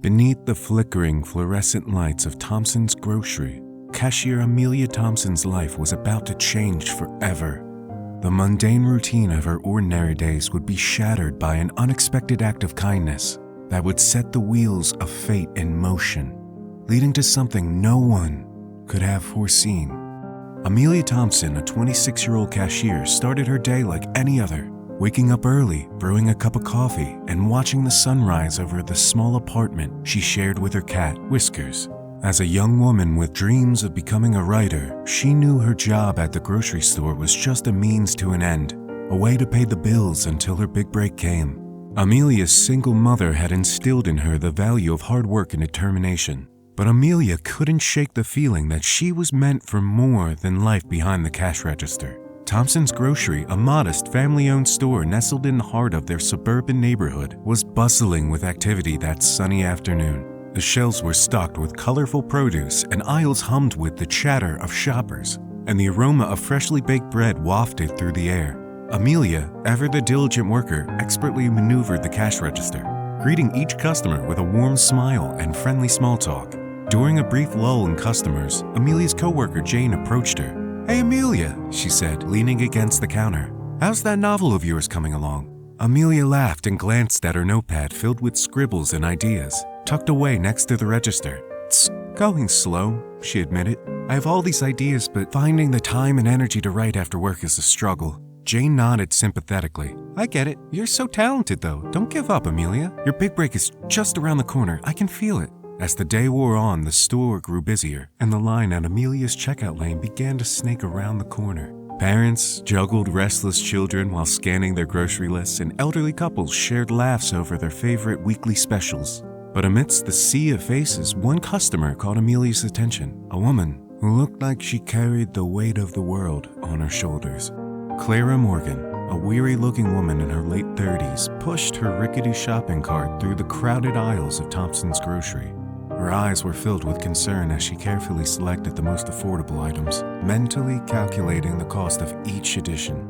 Beneath the flickering fluorescent lights of Thompson's grocery, cashier Amelia Thompson's life was about to change forever. The mundane routine of her ordinary days would be shattered by an unexpected act of kindness that would set the wheels of fate in motion, leading to something no one could have foreseen. Amelia Thompson, a 26-year-old cashier, started her day like any other, waking up early, brewing a cup of coffee, and watching the sunrise over the small apartment she shared with her cat, Whiskers. As a young woman with dreams of becoming a writer, she knew her job at the grocery store was just a means to an end, a way to pay the bills until her big break came. Amelia's single mother had instilled in her the value of hard work and determination, but Amelia couldn't shake the feeling that she was meant for more than life behind the cash register. Thompson's Grocery, a modest, family-owned store nestled in the heart of their suburban neighborhood, was bustling with activity that sunny afternoon. The shelves were stocked with colorful produce and aisles hummed with the chatter of shoppers, and the aroma of freshly baked bread wafted through the air. Amelia, ever the diligent worker, expertly maneuvered the cash register, greeting each customer with a warm smile and friendly small talk. During a brief lull in customers, Amelia's coworker Jane approached her. "Hey Amelia," she said, leaning against the counter. "How's that novel of yours coming along?" Amelia laughed and glanced at her notepad filled with scribbles and ideas, tucked away next to the register. "It's going slow," she admitted. "I have all these ideas, but finding the time and energy to write after work is a struggle." Jane nodded sympathetically. "I get it. You're so talented, though. Don't give up, Amelia. Your big break is just around the corner. I can feel it." As the day wore on, the store grew busier, and the line at Amelia's checkout lane began to snake around the corner. Parents juggled restless children while scanning their grocery lists, and elderly couples shared laughs over their favorite weekly specials. But amidst the sea of faces, one customer caught Amelia's attention, a woman who looked like she carried the weight of the world on her shoulders. Clara Morgan, a weary-looking woman in her late 30s, pushed her rickety shopping cart through the crowded aisles of Thompson's Grocery. Her eyes were filled with concern as she carefully selected the most affordable items, mentally calculating the cost of each edition.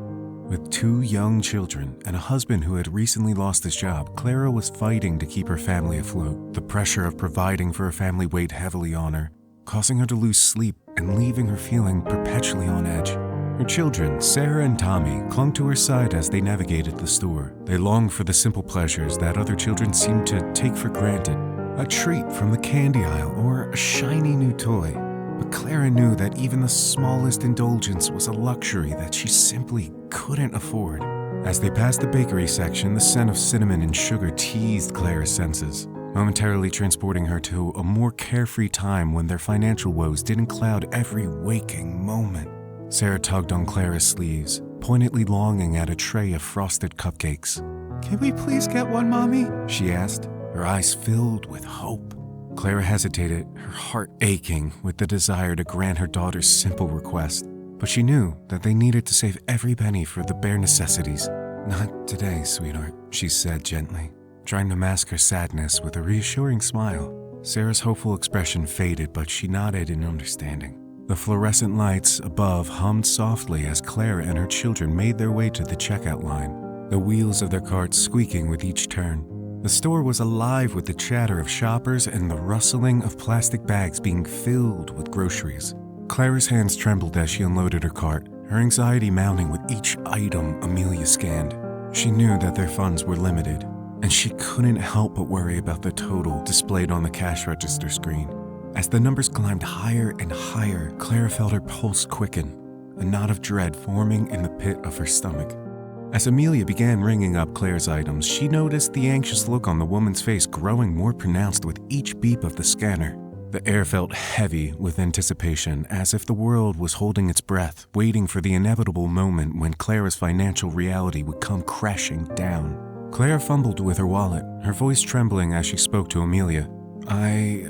With 2 young children and a husband who had recently lost his job, Clara was fighting to keep her family afloat. The pressure of providing for her family weighed heavily on her, causing her to lose sleep and leaving her feeling perpetually on edge. Her children, Sarah and Tommy, clung to her side as they navigated the store. They longed for the simple pleasures that other children seemed to take for granted. A treat from the candy aisle or a shiny new toy. But Clara knew that even the smallest indulgence was a luxury that she simply couldn't afford. As they passed the bakery section, the scent of cinnamon and sugar teased Clara's senses, momentarily transporting her to a more carefree time when their financial woes didn't cloud every waking moment. Sarah tugged on Clara's sleeves, pointedly longing at a tray of frosted cupcakes. "Can we please get one, Mommy?" she asked, her eyes filled with hope. Clara hesitated, her heart aching with the desire to grant her daughter's simple request. But she knew that they needed to save every penny for the bare necessities. "Not today, sweetheart," she said gently, trying to mask her sadness with a reassuring smile. Sarah's hopeful expression faded, but she nodded in understanding. The fluorescent lights above hummed softly as Clara and her children made their way to the checkout line, the wheels of their carts squeaking with each turn. The store was alive with the chatter of shoppers and the rustling of plastic bags being filled with groceries. Clara's hands trembled as she unloaded her cart, her anxiety mounting with each item Amelia scanned. She knew that their funds were limited, and she couldn't help but worry about the total displayed on the cash register screen. As the numbers climbed higher and higher, Clara felt her pulse quicken, a knot of dread forming in the pit of her stomach. As Amelia began ringing up Clara's items, she noticed the anxious look on the woman's face growing more pronounced with each beep of the scanner. The air felt heavy with anticipation, as if the world was holding its breath, waiting for the inevitable moment when Clara's financial reality would come crashing down. Clara fumbled with her wallet, her voice trembling as she spoke to Amelia. I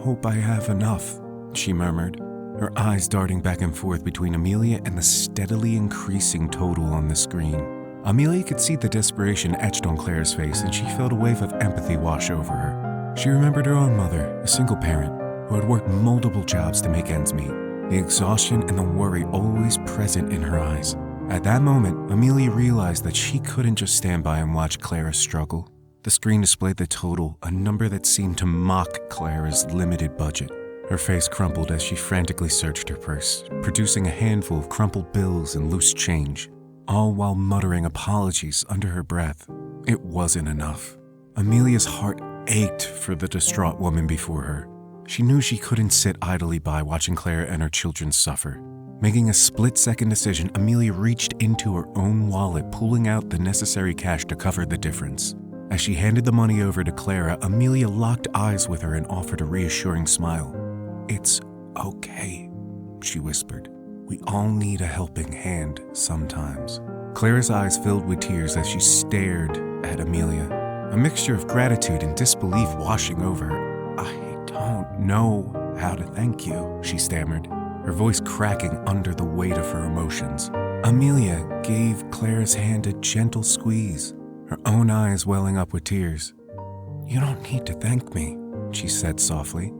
hope I have enough," she murmured, her eyes darting back and forth between Amelia and the steadily increasing total on the screen. Amelia could see the desperation etched on Clara's face, and she felt a wave of empathy wash over her. She remembered her own mother, a single parent, who had worked multiple jobs to make ends meet, the exhaustion and the worry always present in her eyes. At that moment, Amelia realized that she couldn't just stand by and watch Clara struggle. The screen displayed the total, a number that seemed to mock Clara's limited budget. Her face crumpled as she frantically searched her purse, producing a handful of crumpled bills and loose change, all while muttering apologies under her breath. It wasn't enough. Amelia's heart ached for the distraught woman before her. She knew she couldn't sit idly by watching Clara and her children suffer. Making a split-second decision, Amelia reached into her own wallet, pulling out the necessary cash to cover the difference. As she handed the money over to Clara, Amelia locked eyes with her and offered a reassuring smile. "It's okay," she whispered. "We all need a helping hand sometimes." Clara's eyes filled with tears as she stared at Amelia, a mixture of gratitude and disbelief washing over her. "I don't know how to thank you," she stammered, her voice cracking under the weight of her emotions. Amelia gave Clara's hand a gentle squeeze, her own eyes welling up with tears. "You don't need to thank me," she said softly.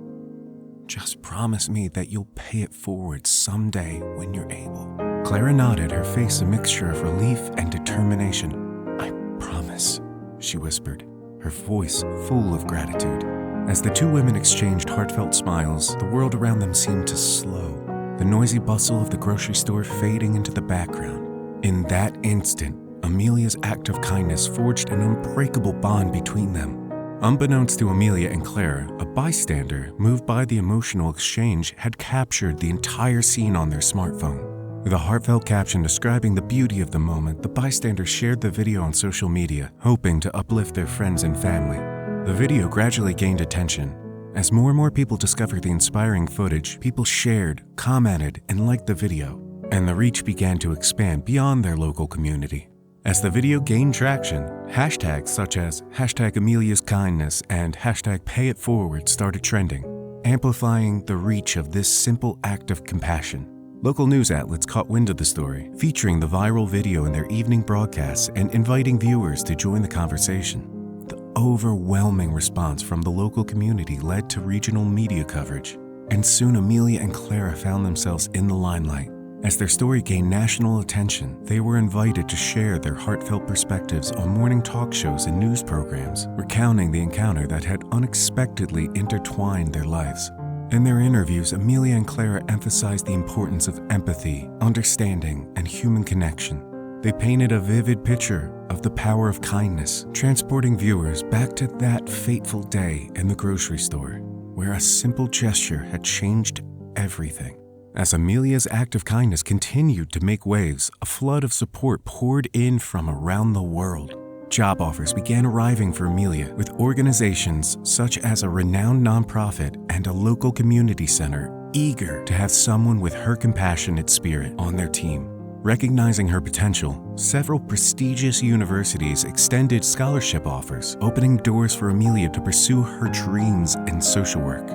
"Just promise me that you'll pay it forward someday when you're able." Clara nodded, her face a mixture of relief and determination. "I promise," she whispered, her voice full of gratitude. As the two women exchanged heartfelt smiles, the world around them seemed to slow, the noisy bustle of the grocery store fading into the background. In that instant, Amelia's act of kindness forged an unbreakable bond between them. Unbeknownst to Amelia and Clara, a bystander, moved by the emotional exchange, had captured the entire scene on their smartphone. With a heartfelt caption describing the beauty of the moment, the bystander shared the video on social media, hoping to uplift their friends and family. The video gradually gained attention. As more and more people discovered the inspiring footage, people shared, commented, and liked the video, and the reach began to expand beyond their local community. As the video gained traction, hashtags such as #AmeliasKindness and #PayItForward started trending, amplifying the reach of this simple act of compassion. Local news outlets caught wind of the story, featuring the viral video in their evening broadcasts and inviting viewers to join the conversation. The overwhelming response from the local community led to regional media coverage, and soon Amelia and Clara found themselves in the limelight. As their story gained national attention, they were invited to share their heartfelt perspectives on morning talk shows and news programs, recounting the encounter that had unexpectedly intertwined their lives. In their interviews, Amelia and Clara emphasized the importance of empathy, understanding, and human connection. They painted a vivid picture of the power of kindness, transporting viewers back to that fateful day in the grocery store, where a simple gesture had changed everything. As Amelia's act of kindness continued to make waves, a flood of support poured in from around the world. Job offers began arriving for Amelia, with organizations such as a renowned nonprofit and a local community center eager to have someone with her compassionate spirit on their team. Recognizing her potential, several prestigious universities extended scholarship offers, opening doors for Amelia to pursue her dreams in social work.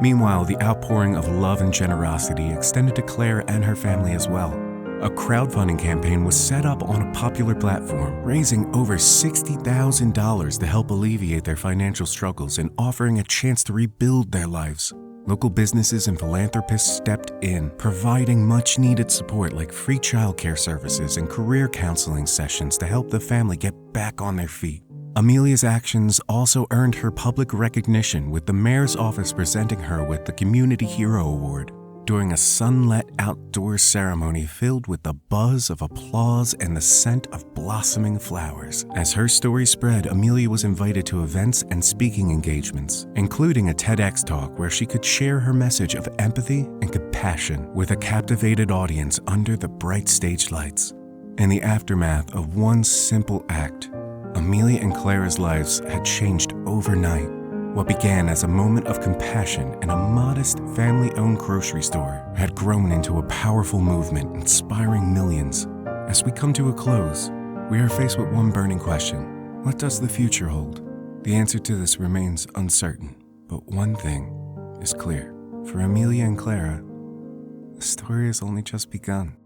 Meanwhile, the outpouring of love and generosity extended to Clara and her family as well. A crowdfunding campaign was set up on a popular platform, raising over $60,000 to help alleviate their financial struggles and offering a chance to rebuild their lives. Local businesses and philanthropists stepped in, providing much-needed support like free childcare services and career counseling sessions to help the family get back on their feet. Amelia's actions also earned her public recognition, with the mayor's office presenting her with the Community Hero Award during a sunlit outdoor ceremony filled with the buzz of applause and the scent of blossoming flowers. As her story spread, Amelia was invited to events and speaking engagements, including a TEDx talk where she could share her message of empathy and compassion with a captivated audience under the bright stage lights. In the aftermath of one simple act, Amelia and Clara's lives had changed overnight. What began as a moment of compassion in a modest family-owned grocery store had grown into a powerful movement inspiring millions. As we come to a close, we are faced with one burning question. What does the future hold? The answer to this remains uncertain, but one thing is clear. For Amelia and Clara, the story has only just begun.